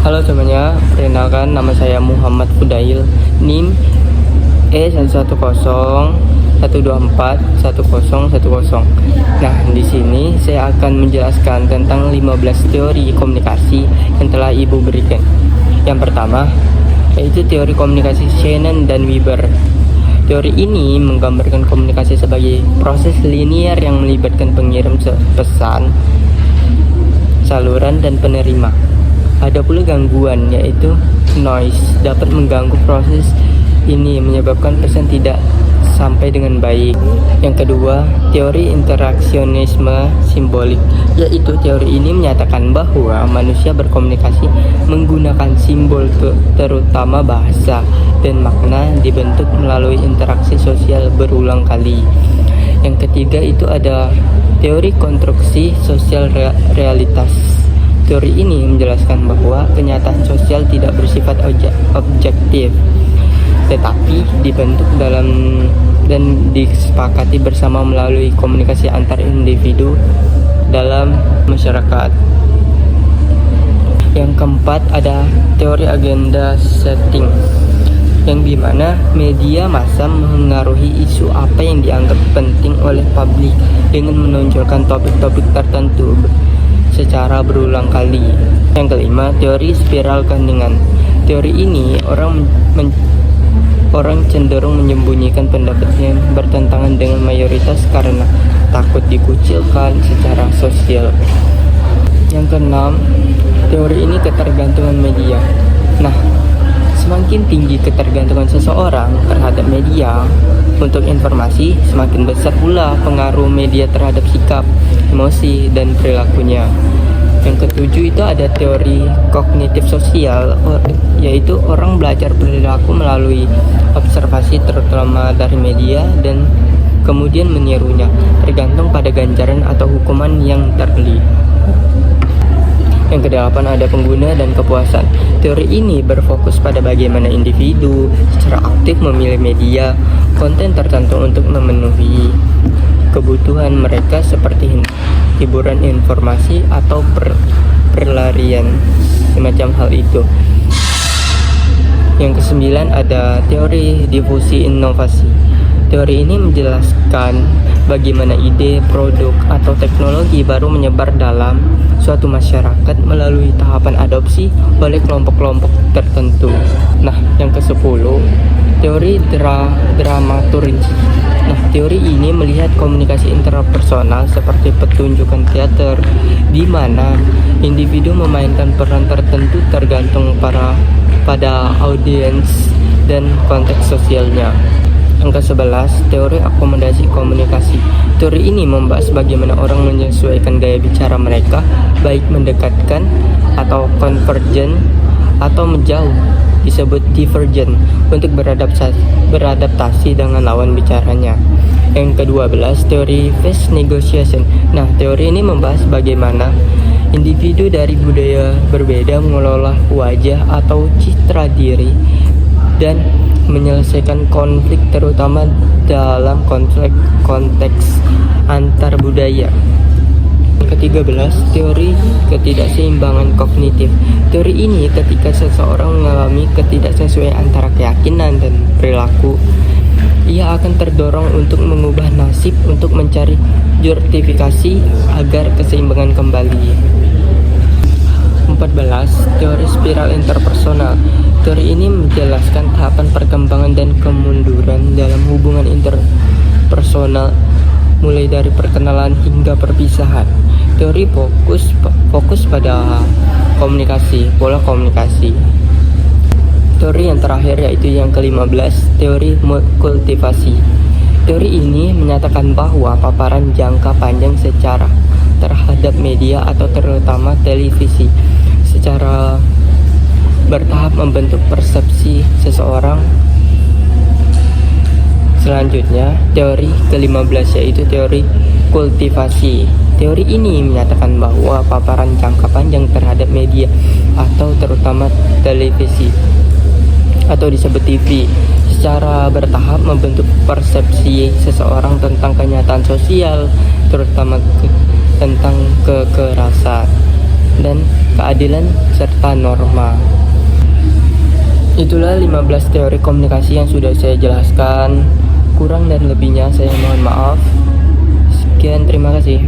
Halo semuanya, perkenalkan nama saya Muhammad Fudail, NIM E11012410110. Nah, di sini saya akan menjelaskan tentang 15 teori komunikasi yang telah Ibu berikan. Yang pertama, yaitu teori komunikasi Shannon dan Weber. Teori ini menggambarkan komunikasi sebagai proses linear yang melibatkan pengirim pesan, saluran, dan penerima. Ada pula gangguan, yaitu noise, dapat mengganggu proses ini menyebabkan pesan tidak sampai dengan baik. Yang kedua, teori interaksionisme simbolik, yaitu teori ini menyatakan bahwa manusia berkomunikasi menggunakan simbol, terutama bahasa, dan makna dibentuk melalui interaksi sosial berulang kali. Yang ketiga itu ada teori konstruksi sosial realitas. Teori ini menjelaskan bahwa kenyataan sosial tidak bersifat objektif, tetapi dibentuk dalam dan disepakati bersama melalui komunikasi antar individu dalam masyarakat. Yang keempat ada teori agenda setting, yang dimana media massa mengaruhi isu apa yang dianggap penting oleh publik dengan menonjolkan topik-topik tertentu secara berulang kali. Yang kelima, teori spiral keheningan. Teori ini orang cenderung menyembunyikan pendapatnya bertentangan dengan mayoritas karena takut dikucilkan secara sosial. Yang keenam, teori ini ketergantungan media. Nah, semakin tinggi ketergantungan seseorang terhadap media untuk informasi, semakin besar pula pengaruh media terhadap sikap, emosi, dan perilakunya. Yang ketujuh itu ada teori kognitif sosial, yaitu orang belajar perilaku melalui observasi terutama dari media dan kemudian menirunya, tergantung pada ganjaran atau hukuman yang terlihat. Yang kedelapan ada pengguna dan kepuasan. Teori ini berfokus pada bagaimana individu secara aktif memilih media konten tertentu untuk memenuhi kebutuhan mereka seperti hiburan, informasi, atau perlarian, semacam hal itu. Yang kesembilan ada teori difusi inovasi. Teori ini menjelaskan bagaimana ide, produk, atau teknologi baru menyebar dalam suatu masyarakat melalui tahapan adopsi oleh kelompok-kelompok tertentu. Nah, yang ke-10, teori dramaturgi. Nah, teori ini melihat komunikasi interpersonal seperti pertunjukan teater, di mana individu memainkan peran tertentu tergantung pada audiens dan konteks sosialnya. Yang ke-11, teori akomodasi komunikasi. Teori ini membahas bagaimana orang menyesuaikan gaya bicara mereka, baik mendekatkan atau konvergen atau menjauh, disebut divergen, untuk beradaptasi dengan lawan bicaranya. Yang ke-12, teori face negotiation. Nah, teori ini membahas bagaimana individu dari budaya berbeda mengelola wajah atau citra diri dan menyelesaikan konflik, terutama dalam konteks antar budaya. Yang ke-13, teori ketidakseimbangan kognitif. Teori ini ketika seseorang mengalami ketidaksesuaian antara keyakinan dan perilaku, ia akan terdorong untuk mengubah nasib untuk mencari justifikasi agar keseimbangan kembali. 14, teori spiral interpersonal. Teori ini menjelaskan tahapan perkembangan dan kemunduran dalam hubungan interpersonal, mulai dari perkenalan hingga perpisahan. Teori fokus pada komunikasi, pola komunikasi. Teori yang terakhir yaitu yang ke-15, teori kultivasi. Teori ini menyatakan bahwa paparan jangka panjang secara terhadap media atau terutama televisi secara bertahap membentuk persepsi seseorang. Selanjutnya, teori ke-15 yaitu teori kultivasi. Teori ini menyatakan bahwa paparan jangka panjang terhadap media atau terutama televisi atau disebut TV secara bertahap membentuk persepsi seseorang tentang kenyataan sosial, terutama tentang kekerasan. dan keadilan serta norma. Itulah 15 teori komunikasi yang sudah saya jelaskan. Kurang dan lebihnya saya mohon maaf. Sekian, terima kasih.